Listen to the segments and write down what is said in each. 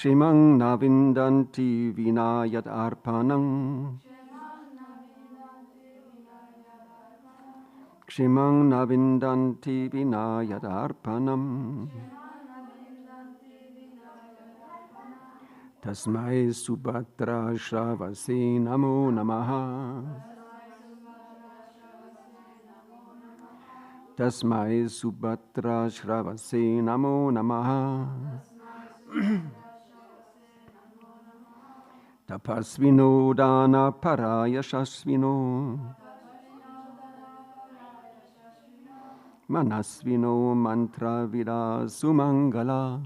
Kshemang na vindanti vina yad arpanam. Kshemang na vindanti vina yad arpanam. Tasmai Subhadra Shravase Namo Namaha. Tasmai Subhadra Shravase Namo Namaha. Tapasvino Dana Parayashasvino. Manasvino Mantra Vida Sumangala.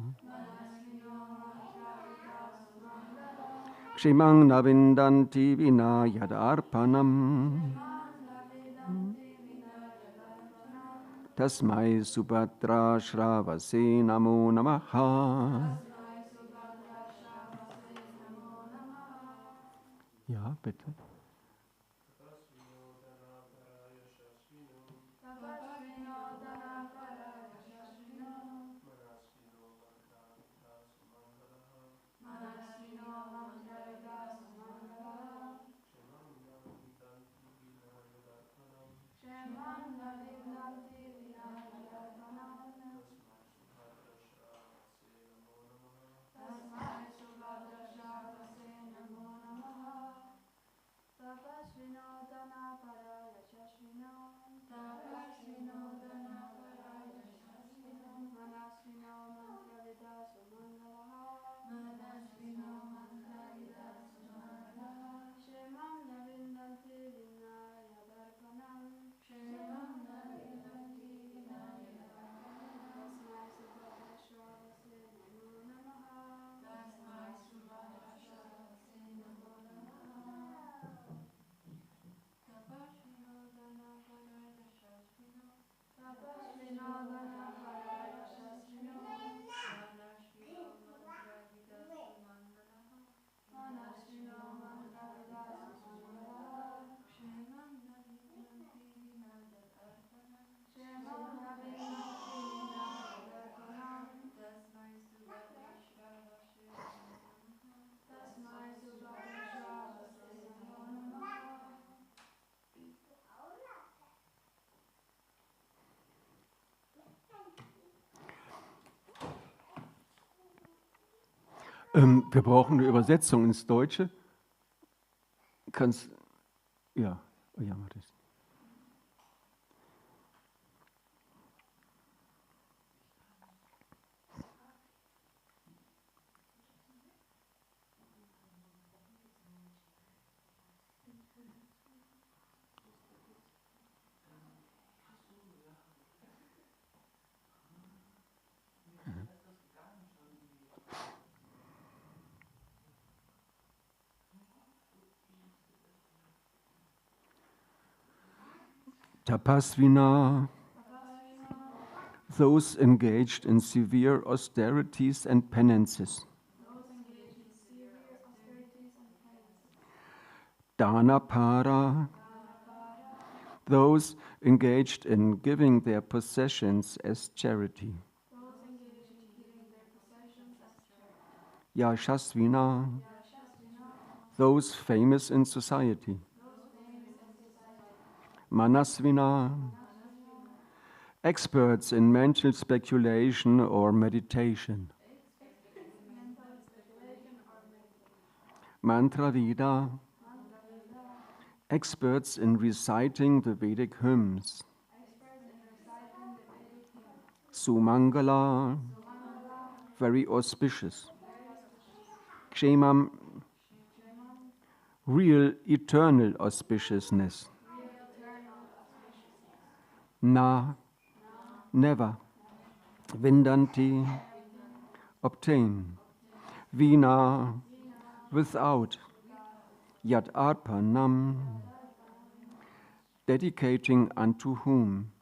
Kshemang navindanti vina yadarpanam. Tasmai Subhadra Shravase Namo Namaha. Ja, bitte. Wir brauchen eine Übersetzung ins Deutsche. Kannst, ja, ja, mach das. Tapasvina, those engaged in severe austerities and penances. Dhanapara, those engaged in giving their possessions as charity. Yashasvina, those famous in society. Manasvina, experts in mental speculation or meditation. Mantravida, experts in reciting the Vedic hymns. Sumangala, very auspicious. Kshemam, real eternal auspiciousness. Na, never. Vindanti, obtain. Vina, without. Yad arpanam, dedicating unto whom?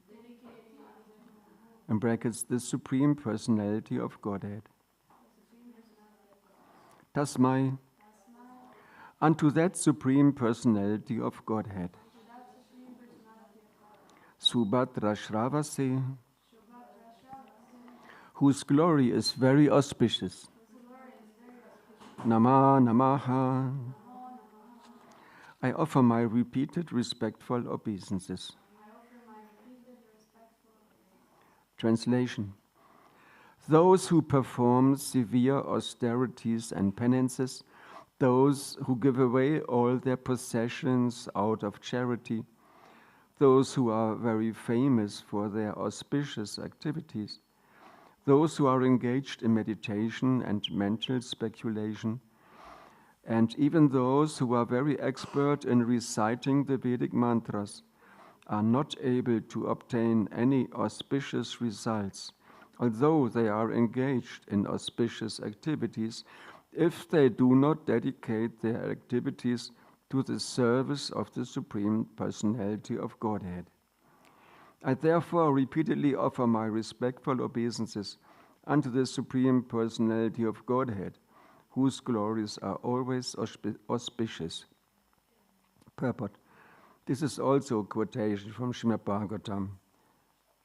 In brackets, the Supreme Personality of Godhead. Tasmai, unto that Supreme Personality of Godhead. Subhadra Shravase, whose glory is very auspicious. Nama Namaha. I offer my repeated respectful obeisances. Translation. Those who perform severe austerities and penances, those who give away all their possessions out of charity, those who are very famous for their auspicious activities, those who are engaged in meditation and mental speculation, and even those who are very expert in reciting the Vedic mantras are not able to obtain any auspicious results, although they are engaged in auspicious activities, if they do not dedicate their activities to the service of the Supreme Personality of Godhead. I therefore repeatedly offer my respectful obeisances unto the Supreme Personality of Godhead, whose glories are always auspicious. Purport. This is also a quotation from Srimad-Bhagavatam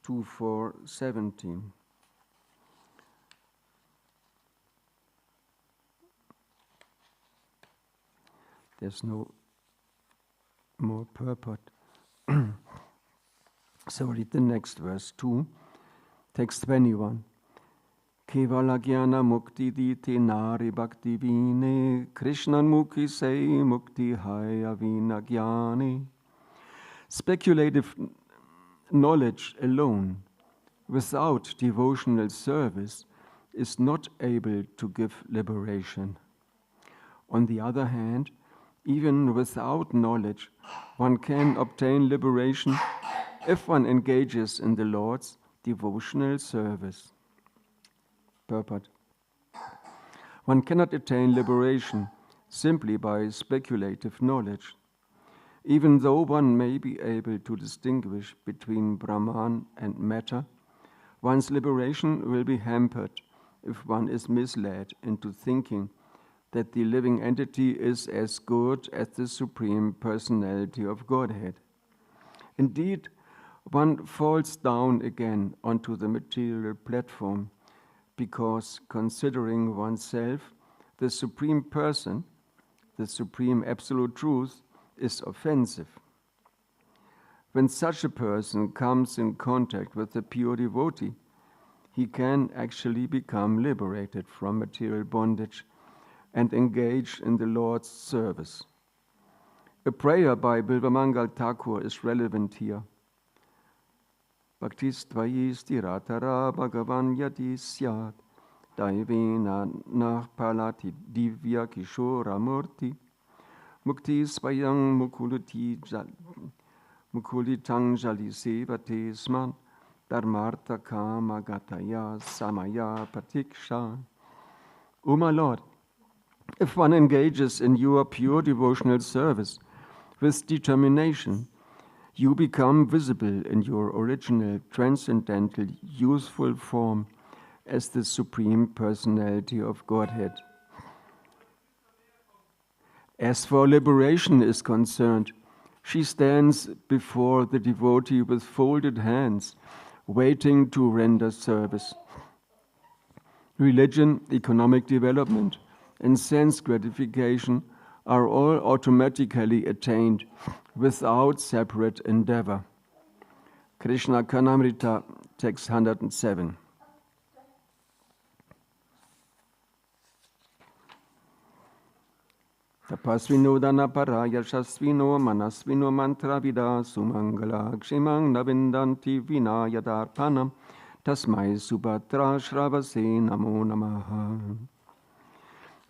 2.4.17. There's no more purport. So read the next verse 2, text 21. Kevala Jnana Mukti Dite Nari Bhakti Vine Krishnan Mukhi Sei Mukti Haya Vina Jnani. Speculative knowledge alone, without devotional service, is not able to give liberation. On the other hand, even without knowledge, one can obtain liberation if one engages in the Lord's devotional service. Purport. One cannot attain liberation simply by speculative knowledge. Even though one may be able to distinguish between Brahman and matter, one's liberation will be hampered if one is misled into thinking that the living entity is as good as the Supreme Personality of Godhead. Indeed, one falls down again onto the material platform because considering oneself the Supreme Person, the Supreme Absolute Truth, is offensive. When such a person comes in contact with a pure devotee, he can actually become liberated from material bondage and engage in the Lord's service. A prayer by Bilvamangal Thakur is relevant here. Bhaktis tvayi stiratara bhagavan yati syat daivena narpalati divya kishora murti mukti svayang mukulitang jali sevate sman dharmartha kama gataya samaya patiksha. O my Lord, if one engages in your pure devotional service with determination, you become visible in your original, transcendental, useful form as the Supreme Personality of Godhead. As for liberation is concerned, she stands before the devotee with folded hands, waiting to render service. Religion, economic development, and sense gratification are all automatically attained without separate endeavor. Krishna Caritamrita, text 107. Tapasvino danaparaya shasvino manasvino mantravida sumangala kshimang navindanti vinayadarpanam tasmai subhatra shravase namo namaha.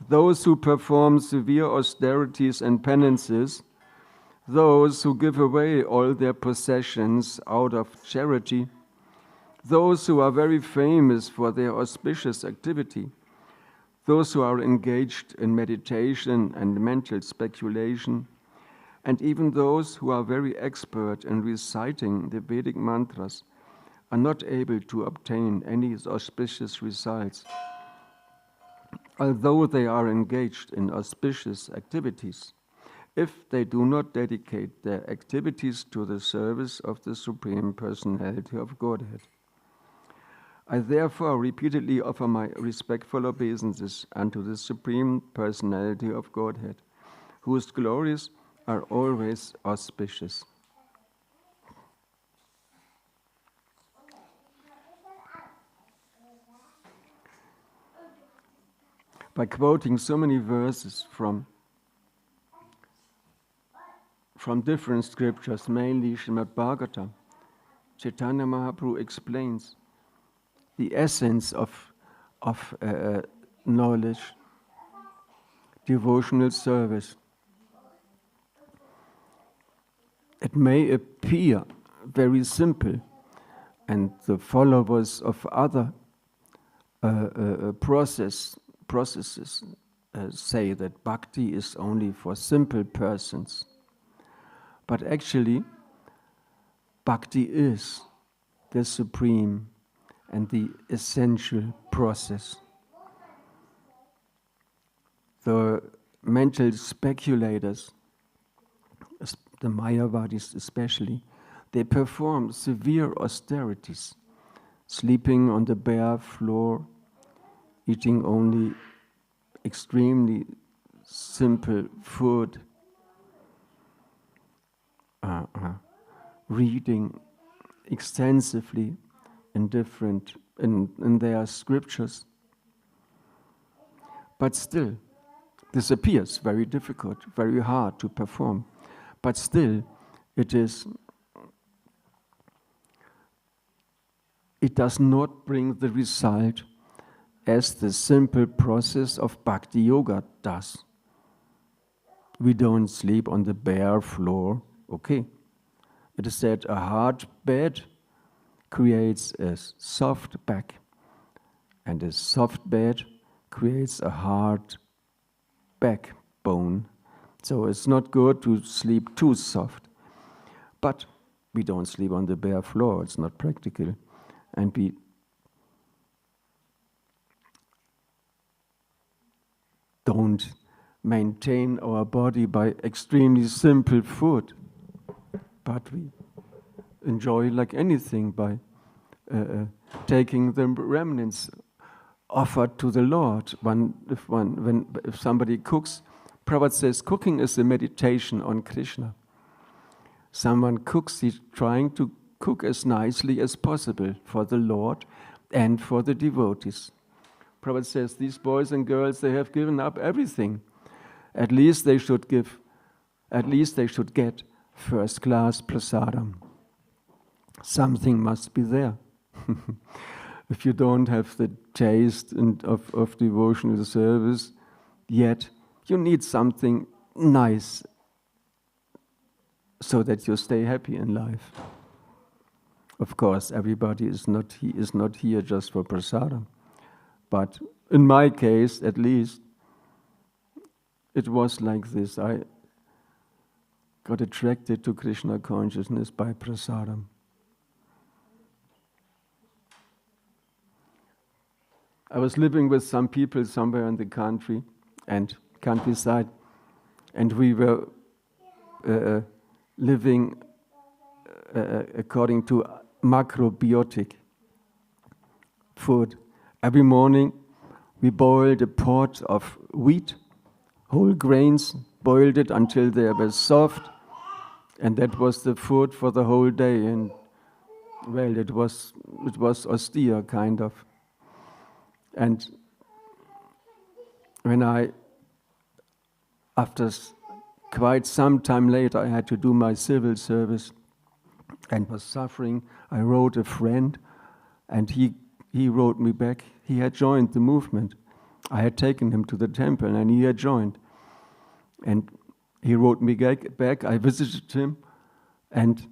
Those who perform severe austerities and penances, those who give away all their possessions out of charity, those who are very famous for their auspicious activity, those who are engaged in meditation and mental speculation, and even those who are very expert in reciting the Vedic mantras are not able to obtain any auspicious results, although they are engaged in auspicious activities, if they do not dedicate their activities to the service of the Supreme Personality of Godhead. I therefore repeatedly offer my respectful obeisances unto the Supreme Personality of Godhead, whose glories are always auspicious. By quoting so many verses from different scriptures, mainly Srimad-Bhagavatam, Caitanya Mahaprabhu explains the essence of knowledge, devotional service. It may appear very simple, and the followers of other processes say that bhakti is only for simple persons. But actually, bhakti is the supreme and the essential process. The mental speculators, the Mayavadis especially, they perform severe austerities, sleeping on the bare floor, eating only extremely simple food, reading extensively in their scriptures. But still, this appears very difficult, very hard to perform. But still, it does not bring the result as the simple process of bhakti yoga does. We don't sleep on the bare floor, okay. It is said a hard bed creates a soft back, and a soft bed creates a hard backbone. So it's not good to sleep too soft. But we don't sleep on the bare floor, it's not practical. And we don't maintain our body by extremely simple food. But we enjoy like anything by taking the remnants offered to the Lord. If somebody cooks, Prabhupada says cooking is a meditation on Krishna. Someone cooks, he's trying to cook as nicely as possible for the Lord and for the devotees. Prabhupada says these boys and girls, they have given up everything. At least they should get first-class prasadam. Something must be there. If you don't have the taste of devotional service yet, you need something nice so that you stay happy in life. Of course, everybody is not here just for prasadam. But in my case, at least, it was like this. I got attracted to Krishna consciousness by prasadam. I was living with some people somewhere in the country and countryside, and we were living according to macrobiotic food. Every morning we boiled a pot of wheat, whole grains, boiled it until they were soft, and that was the food for the whole day. And well, it was austere kind of. And when after quite some time later, I had to do my civil service and was suffering, I wrote a friend, and he wrote me back. He had joined the movement. I had taken him to the temple, and he had joined. And he wrote me back. I visited him, and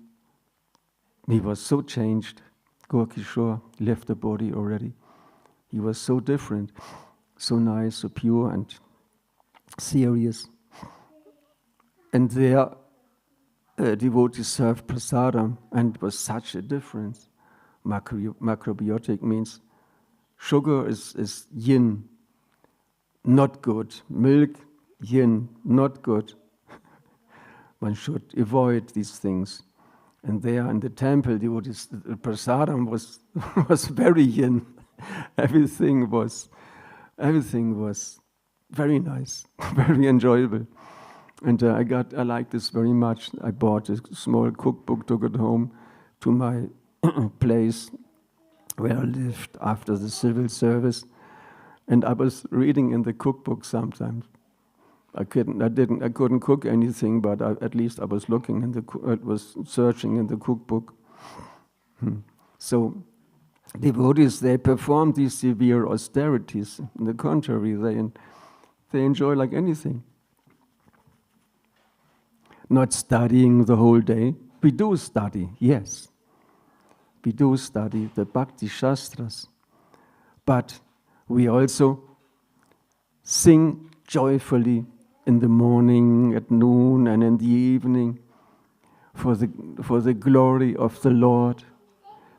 he was so changed. Gorkishore left the body already. He was so different, so nice, so pure and serious. And there, devotees served prasadam, and it was such a difference. Macrobiotic means sugar is yin, not good. Milk, yin, not good. One should avoid these things. And there in the temple, the prasadam was very yin. Everything was very nice, very enjoyable. And I like this very much. I bought a small cookbook, took it home to my place where I lived after the civil service. And I was reading in the cookbook sometimes. I couldn't cook anything, but at least I was looking searching in the cookbook. So devotees, they perform these severe austerities. On the contrary, they enjoy like anything. Not studying the whole day. We do study, yes. We do study the Bhakti Shastras. But we also sing joyfully in the morning, at noon, and in the evening for the glory of the Lord,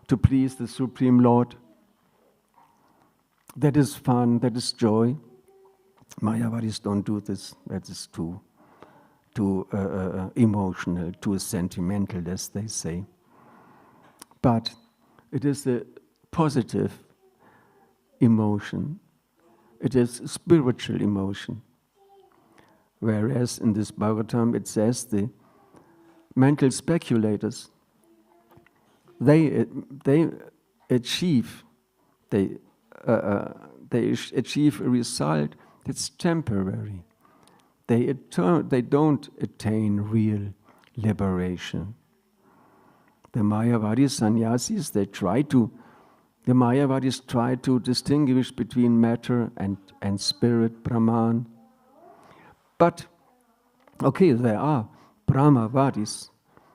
to please the Supreme Lord. That is fun, that is joy. Mayavadis don't do this. That is too emotional, too sentimental, as they say. But it is a positive emotion. It is spiritual emotion. Whereas in this Bhagavatam it says the mental speculators, they achieve a result that's temporary. They don't attain real liberation. The Mayavadi sannyasis, the Mayavadis try to distinguish between matter and spirit, Brahman. But, okay, there are Brahmavadis,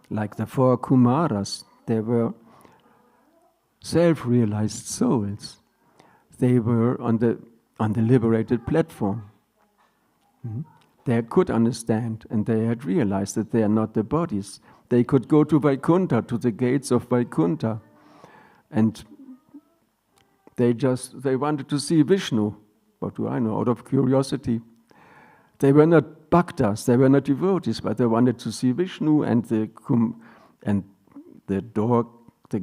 like the 4 Kumaras. They were self-realized souls. They were on the liberated platform. They could understand, and they had realized that they are not the bodies. They could go to Vaikuntha, to the gates of Vaikuntha, and they wanted to see Vishnu. What do I know? Out of curiosity. They were not bhaktas, they were not devotees, but they wanted to see Vishnu, and the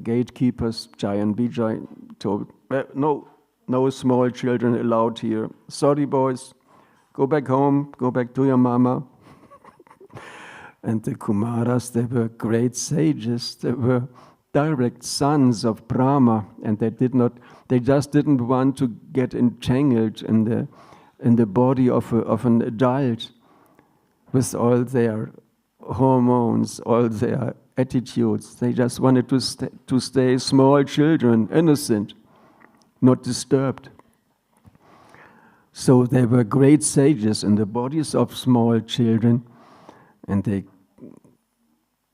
gatekeepers, Jai and Vijay, told, no small children allowed here. Sorry, boys, go back home, go back to your mama. And the Kumaras, they were great sages, they were direct sons of Brahma, and they just didn't want to get entangled in the body of an adult with all their hormones, all their attitudes. They just wanted to stay small children, innocent, not disturbed. So they were great sages in the bodies of small children, and they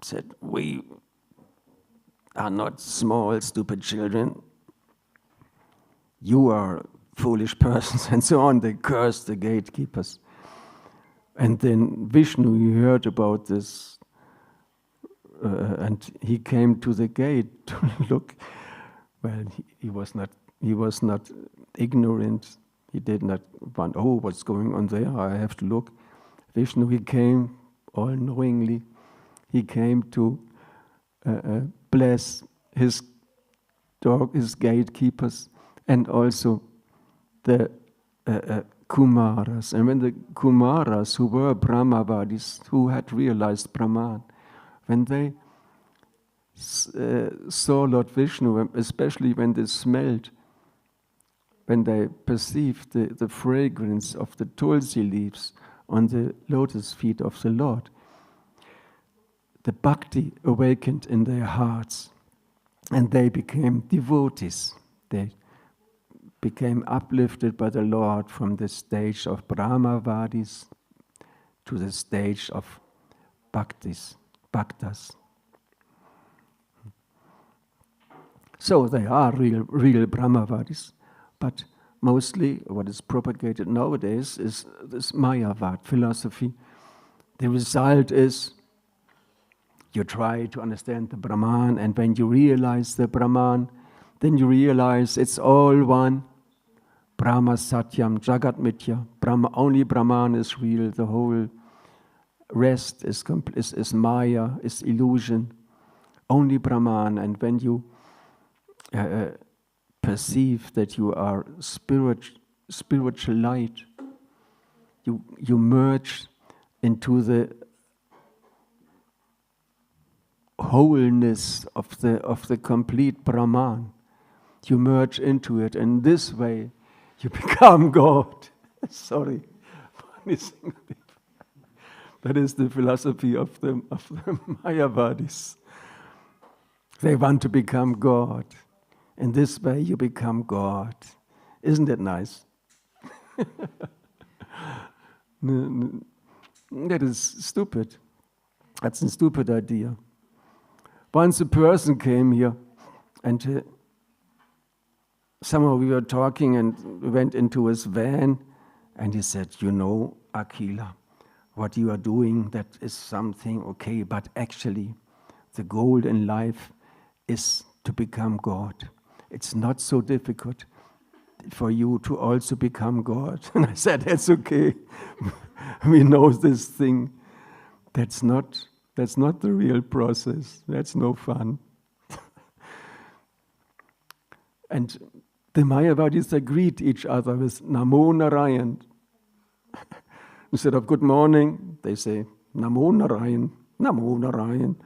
said, we are not small, stupid children. You are foolish persons, and so on. They cursed the gatekeepers. And then Vishnu, he heard about this, and he came to the gate to look. Well, he was not ignorant. He did not want, what's going on there? I have to look. Vishnu, he came all-knowingly. He came to bless his gatekeepers, and also the Kumaras. And when the Kumaras, who were Brahmavadis, who had realized Brahman, when they saw Lord Vishnu, especially when they perceived the fragrance of the tulsi leaves on the lotus feet of the Lord, the bhakti awakened in their hearts, and they became devotees. They became uplifted by the Lord from the stage of Brahmavadis to the stage of bhaktas. So they are real Brahmavadis, but mostly what is propagated nowadays is this Mayavad philosophy. The result is you try to understand the Brahman, and when you realize the Brahman, then you realize it's all one. Brahma Satyam, Jagat Mithya. Only Brahman is real. The whole rest is Maya, is illusion. only Brahman. And when you perceive that you are spiritual light, you merge into the wholeness of the complete Brahman. You merge into it, and this way you become God. Sorry. That is the philosophy of the Mayavadis. They want to become God. In this way you become God. Isn't it nice? That is stupid. That's a stupid idea. Once a person came here and somehow we were talking and we went into his van and he said, you know, Akhila, what you are doing, that is something okay, but actually the goal in life is to become God. It's not so difficult for you to also become God. And I said, that's okay. We know this thing. That's not the real process. That's no fun. And the Mayavadis agreed each other with Namo Narayan. Instead of good morning, they say Namo Narayan, Namo Narayan.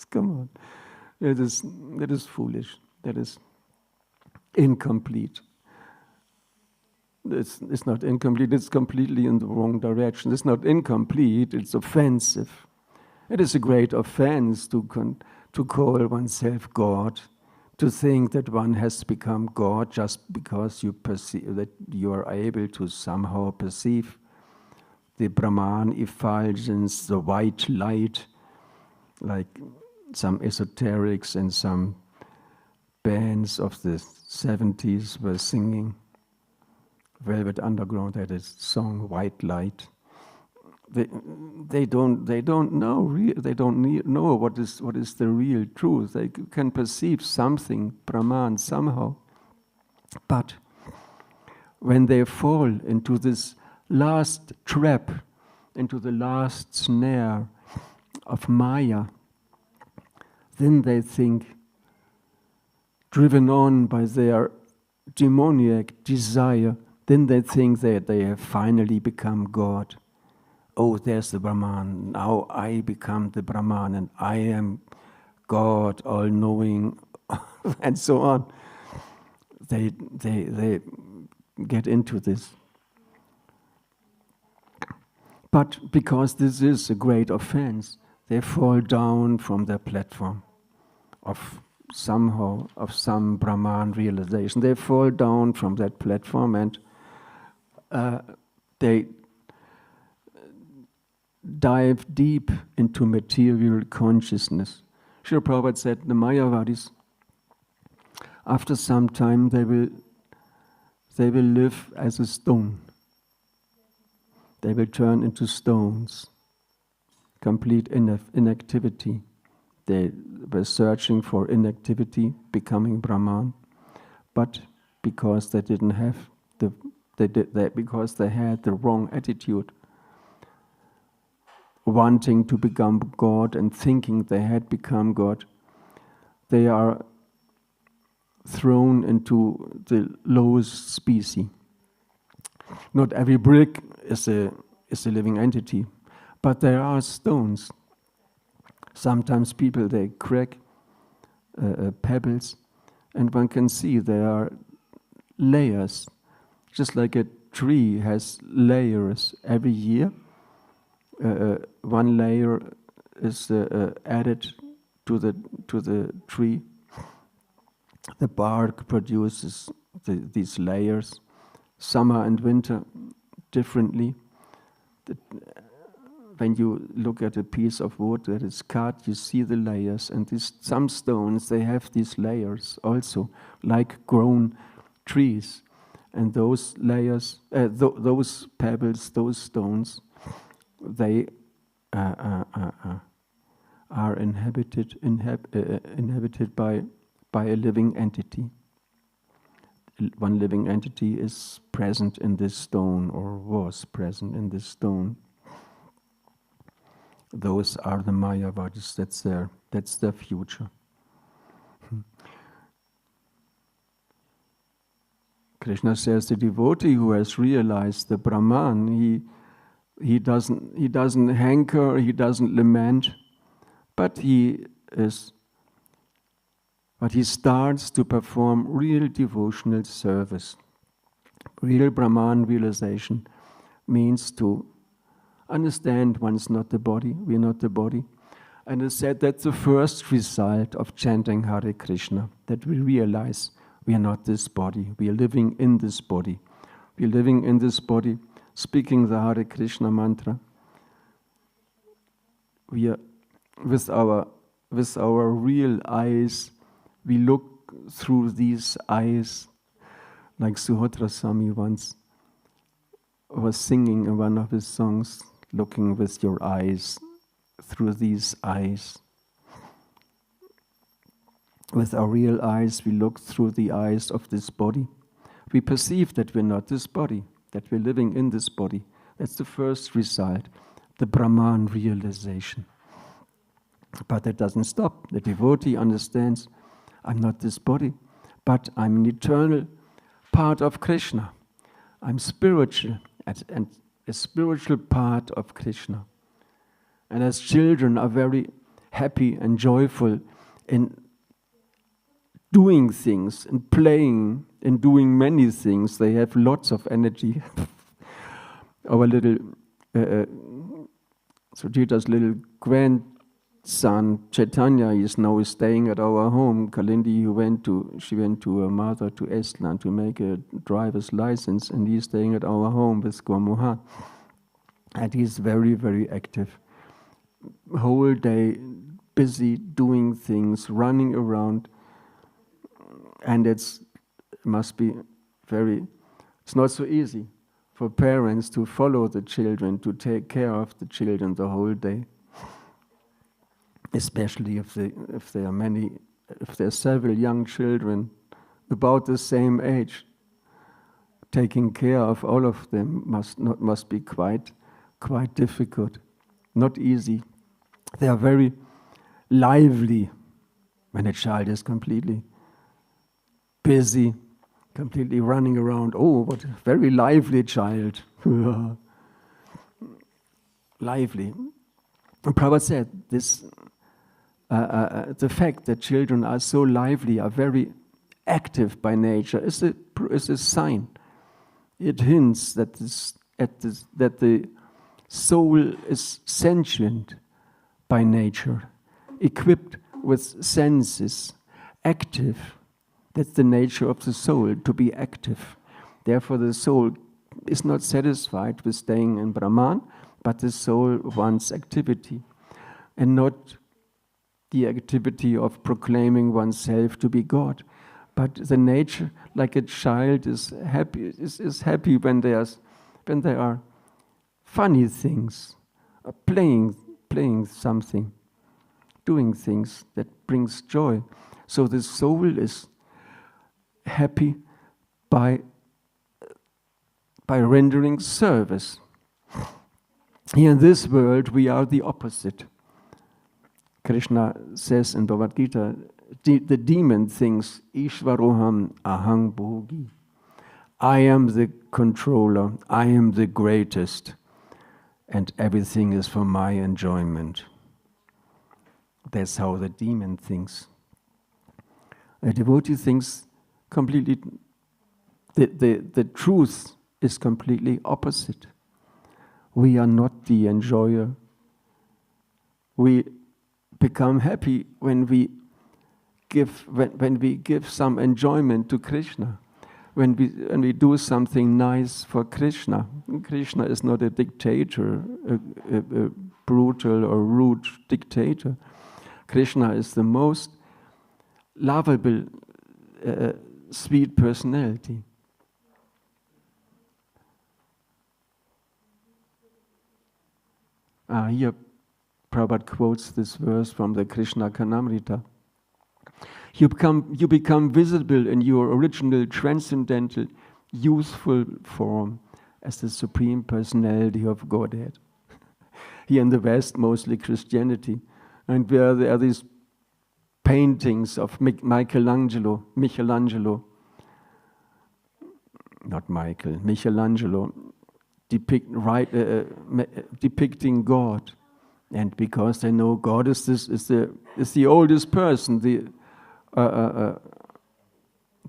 Come on. That is foolish. That is incomplete. It's not incomplete, it's completely in the wrong direction. It's not incomplete, it's offensive. It is a great offense to call oneself God, to think that one has become God just because you perceive that you are able to somehow perceive the Brahman effulgence, the white light, like some esoterics and some bands of the 70s were singing. Velvet Underground had a song, White Light. They don't know what is the real truth. They can perceive something, Brahman, somehow. But when they fall into this last trap, into the last snare of Maya, then they think, driven on by their demoniac desire, then they think that they have finally become God. Oh, there's the Brahman. Now I become the Brahman and I am God, all-knowing, and so on. They get into this. But because this is a great offense, they fall down from their platform of some Brahman realization. They fall down from that platform and they dive deep into material consciousness. Srila Prabhupada said the Mayavadis, after some time they will live as a stone. They will turn into stones, complete inactivity. They were searching for inactivity, becoming Brahman, but because they didn't have because they had the wrong attitude, wanting to become God and thinking they had become God, they are thrown into the lowest species. Not every brick is a living entity, but there are stones. Sometimes people, they crack pebbles, and one can see there are layers, just like a tree has layers every year. One layer is added to the tree. The bark produces these layers, summer and winter differently. When you look at a piece of wood that is cut, you see the layers, and some stones, they have these layers also, like grown trees. And those layers, those pebbles, those stones, they are inhabited by a living entity. One living entity is present in this stone, or was present in this stone. Those are the Mayavadis. That's their future. Krishna says the devotee who has realized the Brahman, he doesn't hanker, he doesn't lament, but he starts to perform real devotional service. Real Brahman realization means to understand one's not the body, we're not the body. And it's said that's the first result of chanting Hare Krishna, that we realize we are not this body, we are living in this body. We are living in this body, speaking the Hare Krishna mantra. We are with our real eyes, we look through these eyes, like Suhotra Swami once was singing in one of his songs, looking with your eyes, through these eyes. With our real eyes, we look through the eyes of this body. We perceive that we're not this body, that we're living in this body. That's the first result, the Brahman realization. But that doesn't stop. The devotee understands, I'm not this body, but I'm an eternal part of Krishna. I'm spiritual and a spiritual part of Krishna. And as children are very happy and joyful in doing things and playing and doing many things, they have lots of energy. Our little, Sujita's little grandson, Caitanya, is now staying at our home. Kalindi, she went to her mother to Estland to make a driver's license, and he's staying at our home with Gwamuha. And he's very, very active. Whole day busy doing things, running around. And it's not so easy for parents to follow the children, to take care of the children the whole day. Especially if there are several young children about the same age. Taking care of all of them must be quite difficult, not easy. They are very lively when a child is completely busy, completely running around. Oh, what a very lively child. Lively. And Prabhupada said this, the fact that children are so lively, are very active by nature, is a sign. It hints that the soul is sentient by nature, equipped with senses, active. That's the nature of the soul, to be active. Therefore, the soul is not satisfied with staying in Brahman, but the soul wants activity, and not the activity of proclaiming oneself to be God. But the nature, like a child, is happy when there are funny things, playing something, doing things that brings joy. So the soul is happy by rendering service. Here in this world, we are the opposite. Krishna says in Bhagavad Gita, the demon thinks, Ishvaroham ahang bhogi. I am the controller, I am the greatest, and everything is for my enjoyment. That's how the demon thinks. A devotee thinks completely, the truth is completely opposite. We are not the enjoyer. We become happy when we give some enjoyment to Krishna, when we do something nice for Krishna. Krishna is not a dictator, a brutal or rude dictator. Krishna is the most lovable, sweet personality. Here Prabhupada quotes this verse from the Krishna Caritamrita. You become visible in your original, transcendental, useful form as the Supreme Personality of Godhead. Here in the West, mostly Christianity. And where there are these paintings of Michelangelo, depicting God. And because they know God is the oldest person,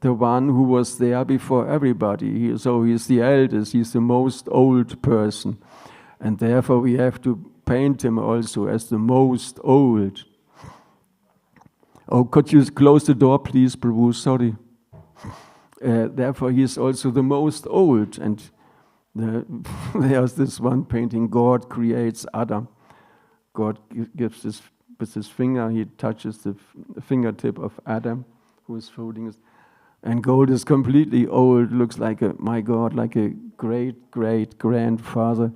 the one who was there before everybody. So he's the eldest, he's the most old person. And therefore we have to paint him also as the most old. Oh, could you close the door, please, Prabhu? Sorry. Therefore he is also the most old. And there's this one painting, God creates Adam. God gives this, with his finger, he touches the fingertip of Adam, who is holding it. And God is completely old, looks like my God, like a great-great-grandfather.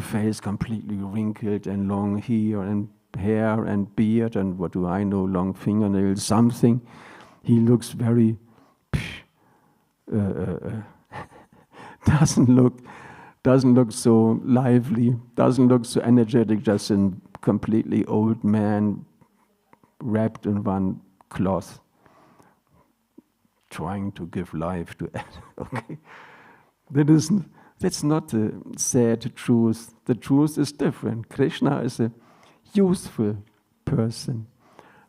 Face completely wrinkled and long hair and beard and what do I know, long fingernails, something. He looks very, doesn't look so lively, doesn't look so energetic, just a completely old man wrapped in one cloth, trying to give life to it. Okay, that's not the sad truth. The truth is different. Krishna is a youthful person,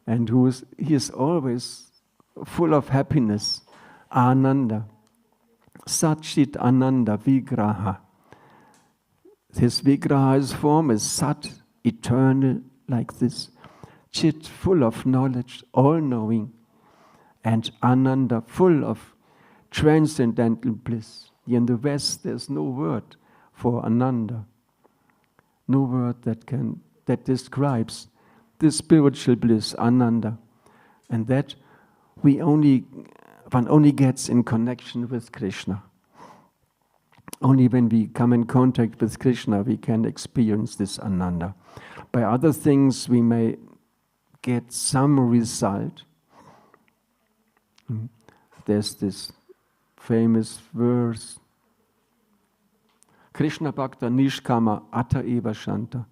and he is always full of happiness, ananda, Satchit Ananda Vigraha. His Vigraha, his form is Sat, eternal, like this. Chit, full of knowledge, all-knowing. And Ananda, full of transcendental bliss. In the West, there's no word for Ananda. No word that describes this spiritual bliss, Ananda. And that one only gets in connection with Krishna. Only when we come in contact with Krishna, we can experience this Ananda. By other things, we may get some result. There's this famous verse, Krishna Bhakta Nishkama Atta Eva Shanta,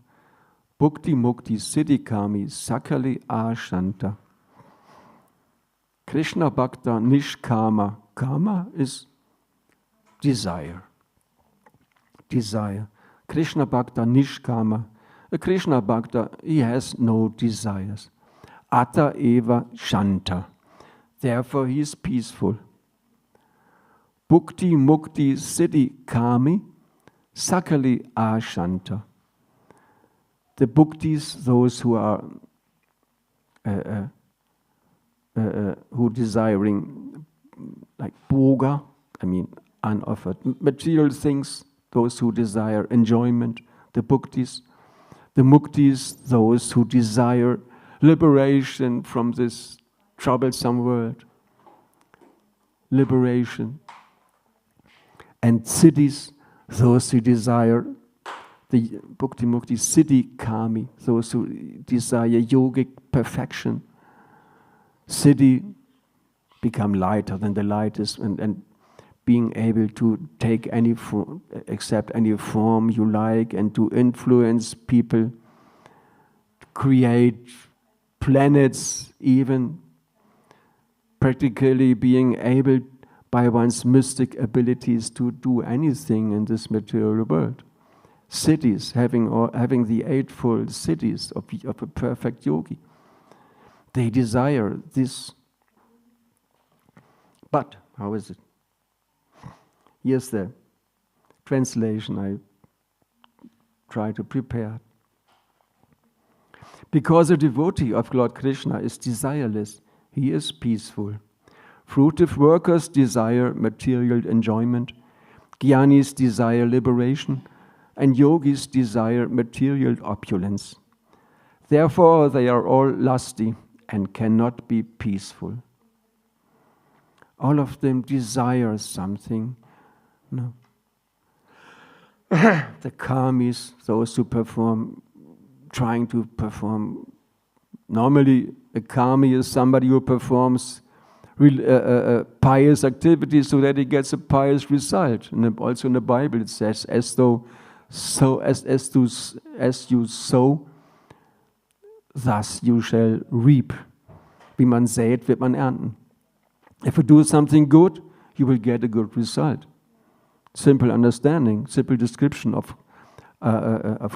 Bhukti Mukti Siddhikami Sakali Ashanta. Krishna Bhakta Nishkama, Kama is desire. Desire. Krishna Bhakta Nishkama. A Krishna Bhakta, he has no desires. Atta Eva Shanta. Therefore he is peaceful. Bhukti Mukti Siddhi Kami Sakali Ashanta. The Bhuktis, those who are who desiring like bhoga, unoffered material things, those who desire enjoyment, the Bhuktis. The Muktis, those who desire liberation from this troublesome world. Liberation. And siddhis, those who desire the Bhukti Mukti Siddhi Kami, those who desire yogic perfection. Siddhi, become lighter than the light is, and being able to take any form, accept any form you like, and to influence people, to create planets, even practically being able by one's mystic abilities to do anything in this material world. Siddhis, having the eightfold siddhis of a perfect yogi. They desire this. But, how is it? Here's the translation I try to prepare. Because a devotee of Lord Krishna is desireless, he is peaceful. Fruitive workers desire material enjoyment, jnanis desire liberation, and yogis desire material opulence. Therefore, they are all lusty and cannot be peaceful. All of them desire something. No. The karmis, those who trying to perform. Normally, a karmi is somebody who performs pious activities so that he gets a pious result. And also in the Bible it says, as though So as you sow, thus you shall reap. Wie man sät, wird man ernten. If you do something good, you will get a good result. Simple understanding, simple description of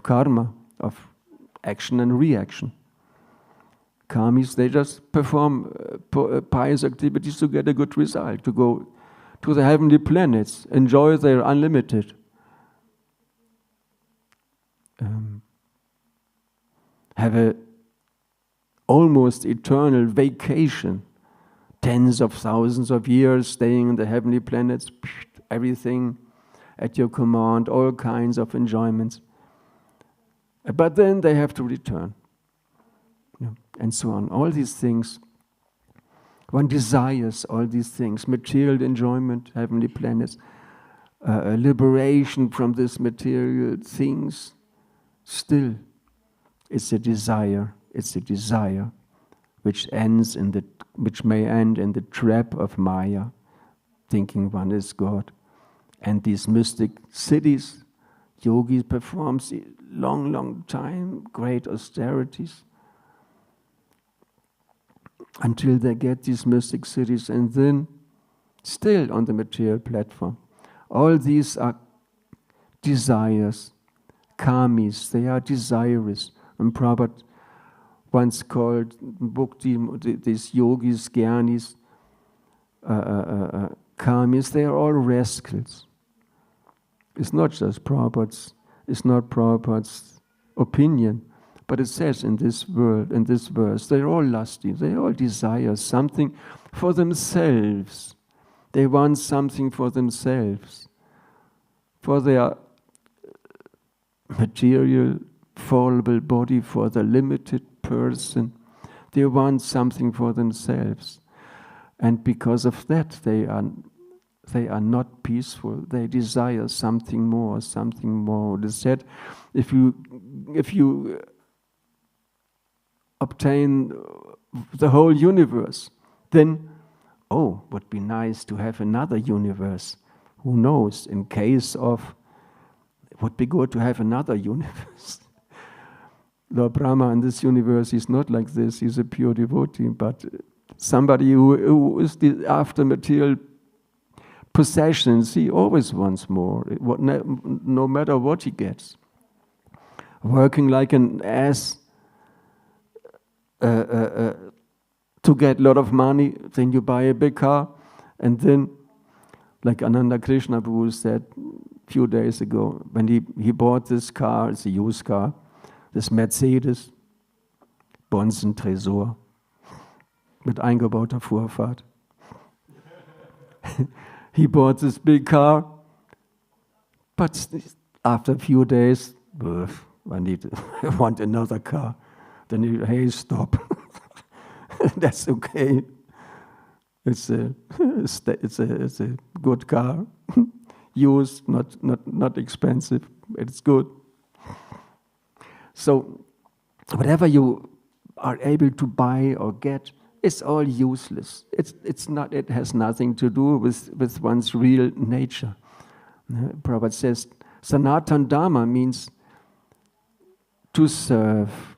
karma, of action and reaction. Karmis, they just perform pious activities to get a good result, to go to the heavenly planets, enjoy their unlimited. Have a almost eternal vacation, tens of thousands of years staying in the heavenly planets, everything at your command, all kinds of enjoyments. But then they have to return, and so on. All these things, one desires all these things, material enjoyment, heavenly planets, liberation from these material things. Still, it's a desire which may end in the trap of Maya, thinking one is God. And these mystic cities, yogis perform long time, great austerities, until they get these mystic cities, and then still on the material platform. All these are desires, karmis, they are desirous. And Prabhupada once called Bhakti, these yogis, gyanis, karmis, they are all rascals. It's not just Prabhupada's opinion, but it says in this verse, they're all lusty, they all desire something for themselves. They want something for themselves, for their material, fallible body, for the limited person. They want something for themselves. And because of that, they are not peaceful. They desire something more, something more. They said, if you obtain the whole universe, then, would be nice to have another universe. Who knows? In case of, it would be good to have another universe. Lord Brahma in this universe is not like this. He's a pure devotee, but somebody who is after material possessions, he always wants more, no matter what he gets. Working like an ass to get a lot of money, then you buy a big car, and then, like Ananda Krishna Prabhu said a few days ago, when he bought this car, it's a used car, this Mercedes, Bonzen Tresor, mit eingebauter Vorfahrt. He bought this big car, but after a few days, I want another car. Then hey, stop. That's okay. It's a good car, used, not expensive. It's good. So whatever you are able to buy or get, it's all useless. It has nothing to do with one's real nature. Prabhupada says, Sanatan Dharma means to serve.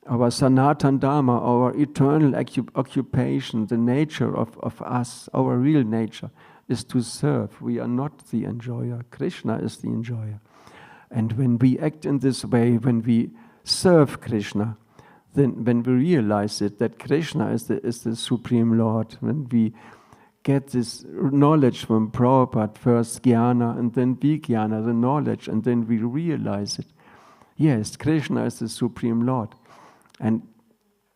Our Sanatan Dharma, our eternal occupation, the nature of us, our real nature, is to serve. We are not the enjoyer. Krishna is the enjoyer. And when we act in this way, when we serve Krishna, then when we realize it, that Krishna is the Supreme Lord, when we get this knowledge from Prabhupada, first jnana and then vijnana, the knowledge, and then we realize it. Yes, Krishna is the Supreme Lord. And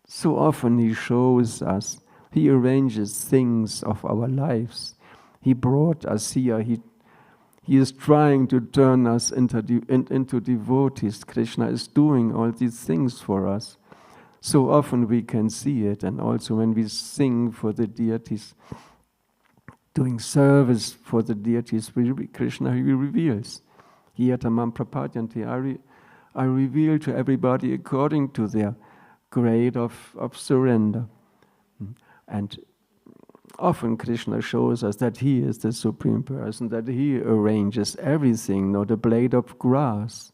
so often he shows us, he arranges things of our lives. He brought us here, he is trying to turn us into devotees. Krishna is doing all these things for us. So often we can see it, and also when we sing for the deities, doing service for the deities, Krishna he reveals. Yatamam prapadyanti, I reveal to everybody according to their grade of surrender. And Often Krishna shows us that he is the Supreme Person, that he arranges everything, not a blade of grass.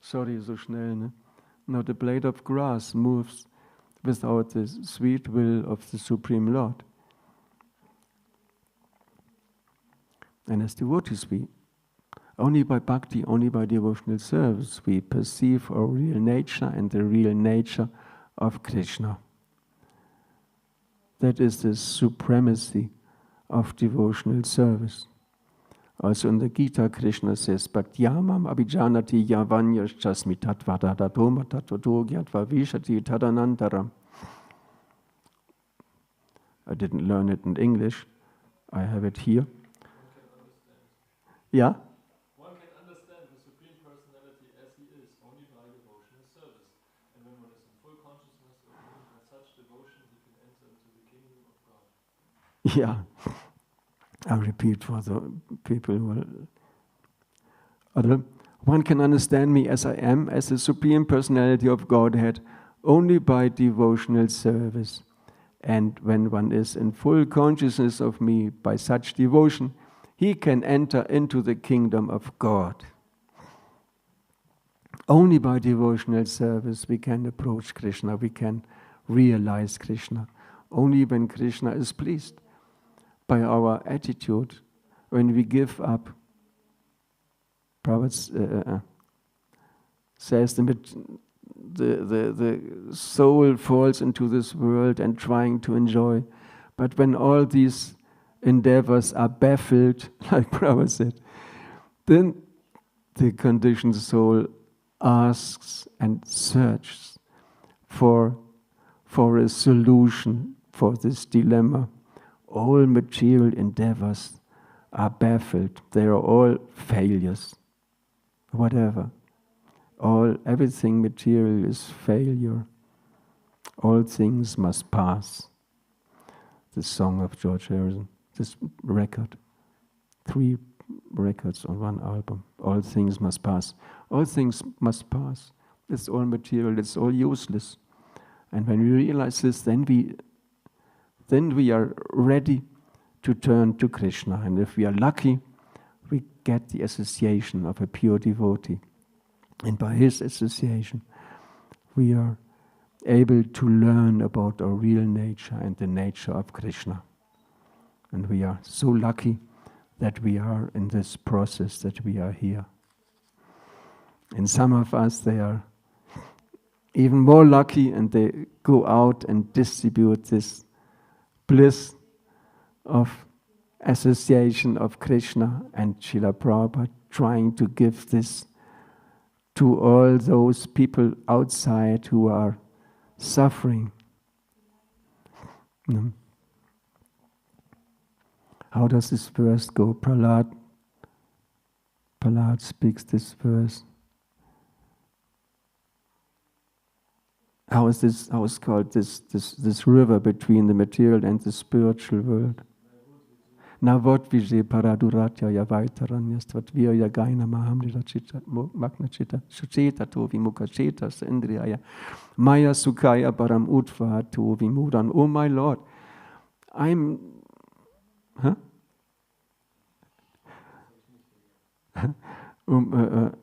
Sorry, so schnell, ne? Not a blade of grass moves without the sweet will of the Supreme Lord. And as devotees, we only by bhakti, only by devotional service, we perceive our real nature and the real nature of Krishna. That is the supremacy of devotional service. Also in the Gita, Krishna says, Bhaktyamam abhijanati yavanyashasmi tatvadadatoma tatvadogyatva vishati tadanantaram. I didn't learn it in English. I have it here. Yeah? One can understand the Supreme Personality as he is only by devotional service. And when one is in full consciousness of him, by such devotion he can enter into the kingdom of God. Yeah. I repeat for the people who are... One can understand me as I am, as the Supreme Personality of Godhead, only by devotional service. And when one is in full consciousness of me by such devotion, he can enter into the kingdom of God. Only by devotional service we can approach Krishna, we can realize Krishna. Only when Krishna is pleased by our attitude, when we give up. Prabhupada says the soul falls into this world and trying to enjoy. But when all these endeavors are baffled, like Prabhupada said, then the conditioned soul asks and searches for a solution for this dilemma. All material endeavors are baffled. They are all failures. Whatever. Everything material is failure. All things must pass. The song of George Harrison. This record. 3 records on one album. All things must pass. All things must pass. It's all material. It's all useless. And when we realize this, then we are ready to turn to Krishna. And if we are lucky, we get the association of a pure devotee. And by his association, we are able to learn about our real nature and the nature of Krishna. And we are so lucky that we are in this process, that we are here. And some of us, they are even more lucky, and they go out and distribute this bliss of association of Krishna, and Srila Prabhupada trying to give this to all those people outside who are suffering. How does this verse go? Prahlad speaks this verse. How is called this river between the material and the spiritual world? Navot vijay paraduratya yavaitaranyastvat virya gaina mahamrita chitta magna chitta sucheta to vimuka cheta sendriyaya maya sukhaya param utva to vimudan. Oh my Lord,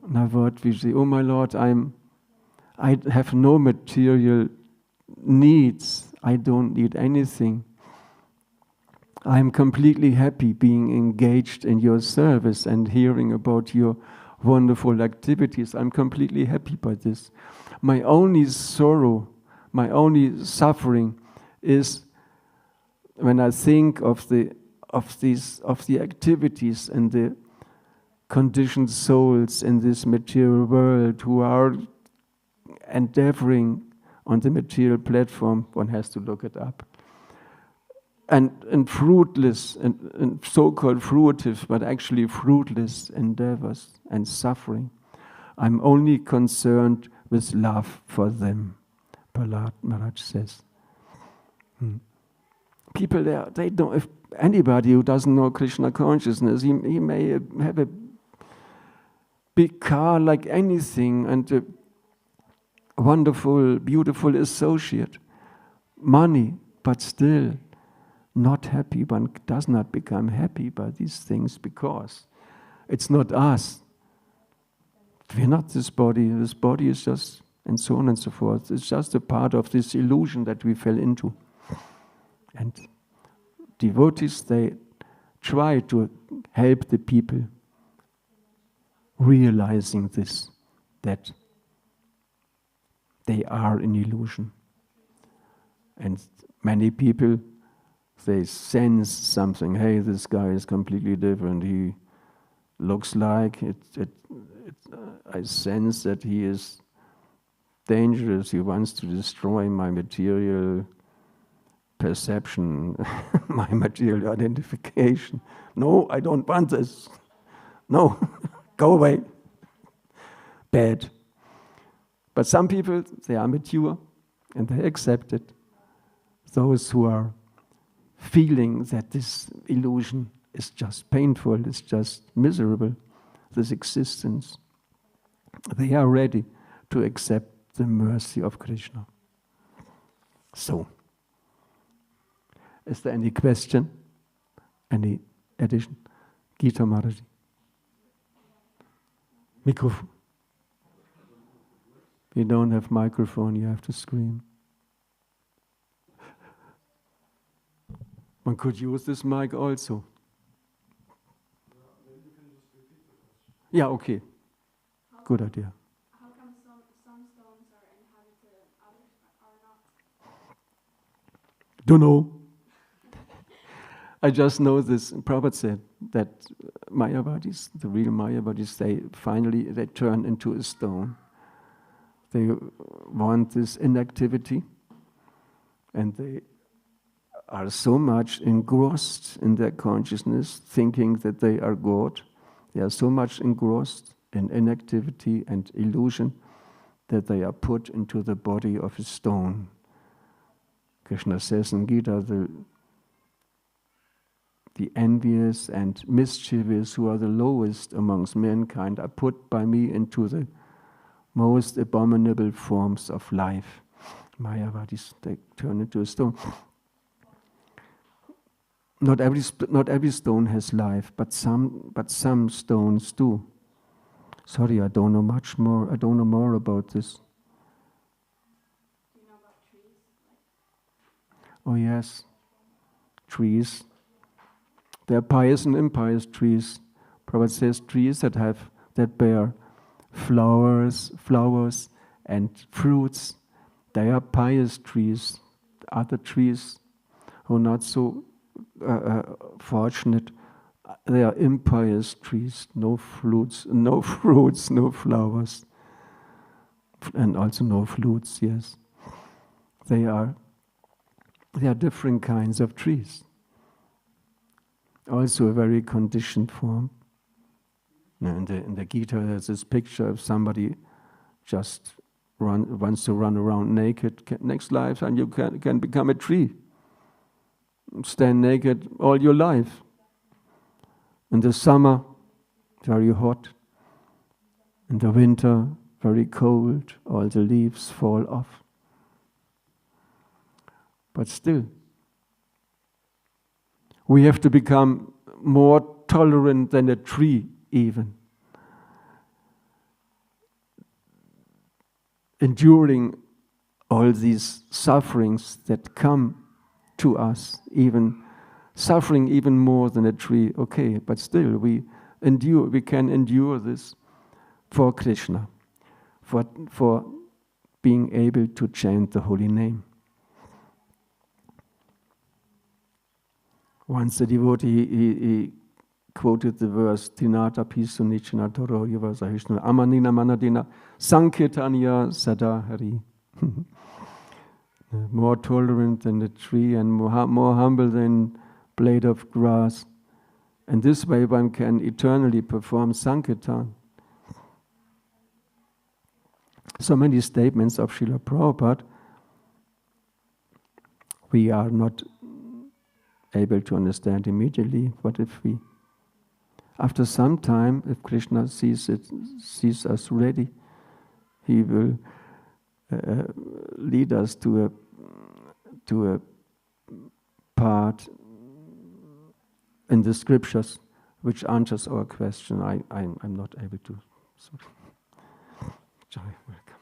Navot vijay. Oh my Lord, I have no material needs. I don't need anything. I'm completely happy being engaged in your service and hearing about your wonderful activities. I'm completely happy by this. My only sorrow, my only suffering is when I think of the activities and the conditioned souls in this material world who are endeavoring on the material platform. One has to look it up. And fruitless, and so-called fruitive, but actually fruitless endeavors and suffering. I'm only concerned with love for them, Prahlad Maharaj says. People there, they don't, if anybody who doesn't know Krishna consciousness, he may have a big car like anything and a wonderful, beautiful associate, money, but still not happy. One does not become happy by these things because it's not us. We're not this body. This body is just, and so on and so forth. It's just a part of this illusion that we fell into. And devotees, they try to help the people realizing this, that they are an illusion. And many people, they sense something. Hey, this guy is completely different. He looks like I sense that he is dangerous. He wants to destroy my material perception, my material identification. No, I don't want this. No, go away. Bad. But some people, they are mature and they accept it. Those who are feeling that this illusion is just painful, it's just miserable, this existence, they are ready to accept the mercy of Krishna. So, is there any question? Any addition? Gita Maharaji. Microphone. You don't have microphone, you have to scream. One could use this mic also. Yeah, okay. Good idea. How come some stones are inhabited, others are not? Don't know. I just know this. Prabhupada said that Mayavadis, the real Mayavadis, they turn into a stone. They want this inactivity, and they are so much engrossed in their consciousness, thinking that they are God. They are so much engrossed in inactivity and illusion that they are put into the body of a stone. Krishna says in Gita, the envious and mischievous, who are the lowest amongst mankind, are put by me into the most abominable forms of life. Mayavadis, they turn into a stone. Not every stone has life, but some stones do. Sorry, I don't know much more. I don't know more about this. Do you know about trees? Oh yes, trees. There are pious and impious trees. Prabhupada says trees that bear flowers and fruits. They are pious trees. Other trees who are not so fortunate, they are impious trees. No fruits, no flowers, and also no fruits. Yes, they are different kinds of trees. Also a very conditioned form. In the Gita, there's this picture of somebody just wants to run around naked. Next life, and you can become a tree. Stand naked all your life. In the summer, very hot. In the winter, very cold. All the leaves fall off. But still, we have to become more tolerant than a tree even. Enduring all these sufferings that come to us, even suffering even more than a tree, okay, but still we can endure this for Krishna, for being able to chant the holy name. Once a devotee, he quoted the verse, Tinata pisu nichinatoro yavasahishnu amanina manadina sankirtanya sadahari. More tolerant than the tree and more humble than blade of grass. And this way one can eternally perform Sankirtan. So many statements of Srila Prabhupada we are not able to understand immediately. What if we, after some time, if Krishna sees us ready, he will lead us to a part in the scriptures which answers our question. I'm not able to. Sorry. Jai, welcome.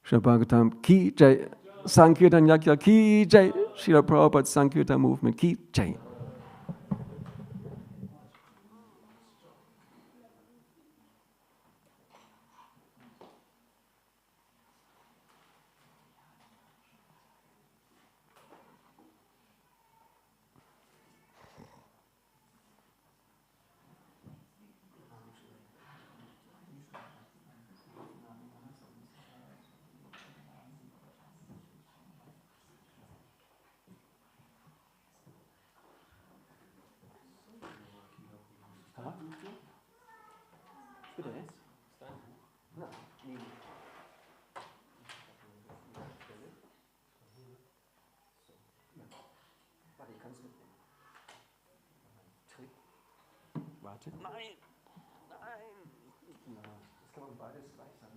Srimad-Bhagavatam ki jai. Sankirtan Yakya ki jai. Srila Prabhupada Sankirtan movement ki jai. Bitte? Ist dein Buch? Nein, nee. Warte, ich kann es mitnehmen. Trick. Warte. Nein! Nein! Das kann man beides gleich sagen.